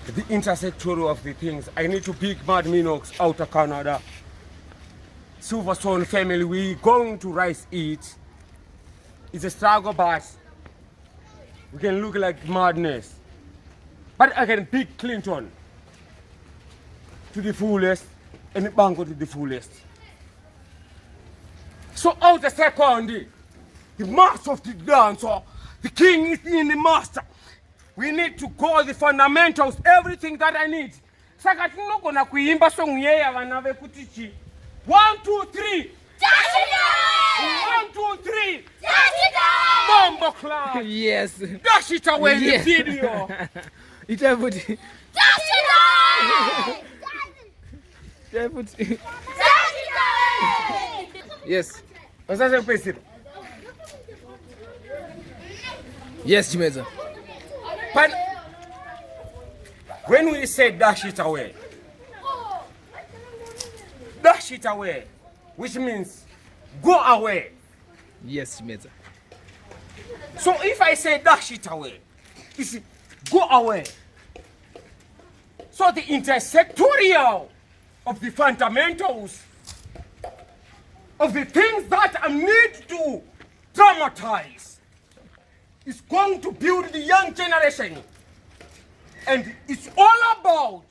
the intersectory of the things. I need to pick Mad Minox out of Canada. Silverstone family, we going to rice eat. It's a struggle, but we can look like madness. But I can pick Clinton to the fullest and Bango to the fullest. So out the second, the master of the dancer, the king is in the master. We need to call the fundamentals, everything that I need. Saka tinogona kuimba song yeya vana vekutichi. 1, 2, 3. Dash it away! 1, 2, 3. Dash it away! Bombo club. Yes. Dash it away in the video. It everybody. Dash it away! Everybody. Dash it away! Yes. What's that say? Yes, Chimedza. But when we say dash it away, which means go away. Yes, Chimedza. So if I say dash it away, it's go away. So the intersectorial of the fundamentals of the things that I need to dramatize is going to build the young generation. And it's all about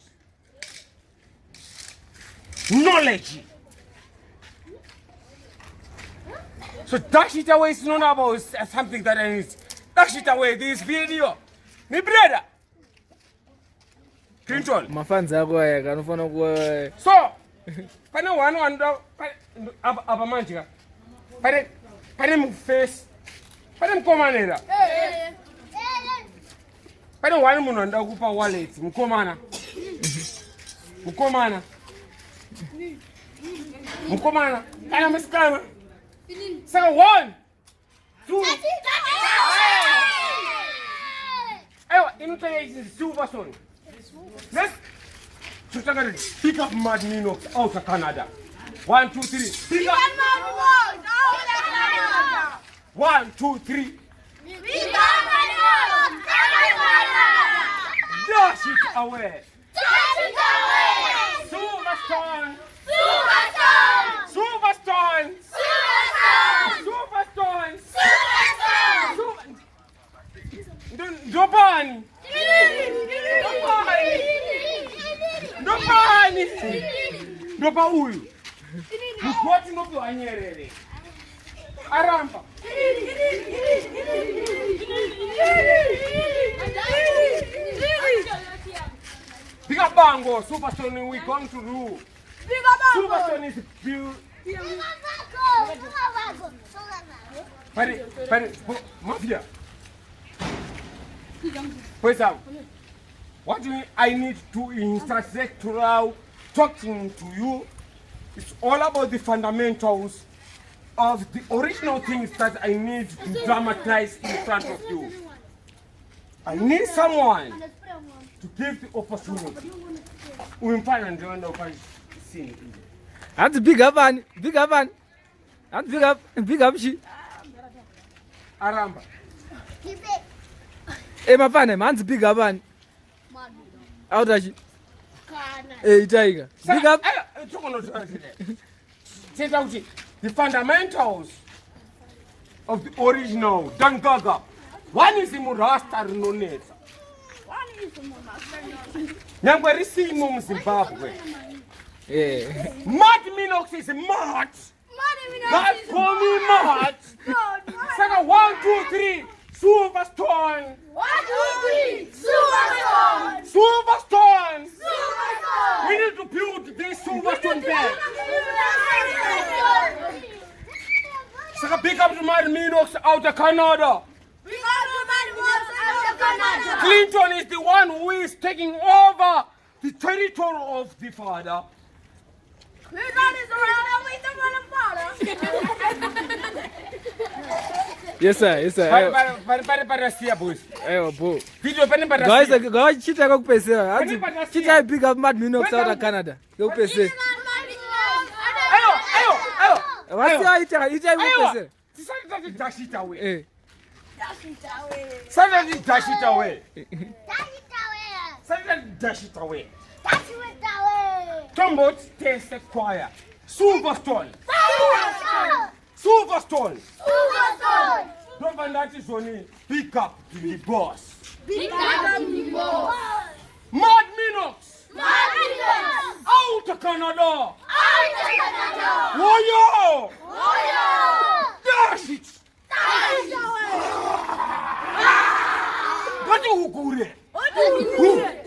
knowledge. So dash it away is not about something that I need. Dash it away, this video. My brother. Clinton. Mafanza yako haya kanofana kwa. So, pane one abamanjika. Pane mu face. Pane mkomanera. Pane one munhu nda kupa wallet mkomana. Mkomana. Kana musikana. So 1, 2. Ewa, inutayezi silver song. Let's pick up Mad Minox out of Canada. 1, 2, 3. Pick up Mad Minox out of Canada. 1, 2, 3. Pick up Mad Minox out of Canada. Dash it away. Dash it away. Silverstone. Silverstone. Silverstone. Silverstone. Silverstone. Ndobani. Ndopa uyu. Mkwati ndopi wanyerere. Aramba. Bigger bango, Superstone, we going to rule. Superstone is built. Mafia. What do I need to intersect throughout talking to you? It's all about the fundamentals of the original things that I need to dramatize in front of you. I need someone to give the opportunity. We find and join the scene. That's big up man. Big up man. That's big up she. Aramba. Eh mafane, man's big up man. How does she? Hey Tyre. Big up. The fundamentals of the original Dangaga. One is the Murasta Nonesa. Number is in Zimbabwe. Yeah. Mad Minox is mad. God call me mad. Second 1, 2, 3. Silverstone. 1, 2, 3. Silverstone. Silverstone. Silverstone. We need to build this Silverstone bed. So pick up the Mad Minox out of Canada. Clinton is the one who is taking over the territory of the father. Yes sir, yes sir. Guys, chita kupesa. Chita big up Mad Minox out of Canada. Kupesa. What's your ita? Somebody dash it away. Eh. Somebody dash it away. Suddenly dash it away. Dash it away. Tombot taste the choir. Silverstone. Silverstone. Silverstone. Silverstone. Don't find that is only pick up to the boss. Big up the boss. Mad Minox. Minox. Out of Canada. Out of Canada. Woyo. Woyo. Dash it. Dash it away. What do you do? What do you do?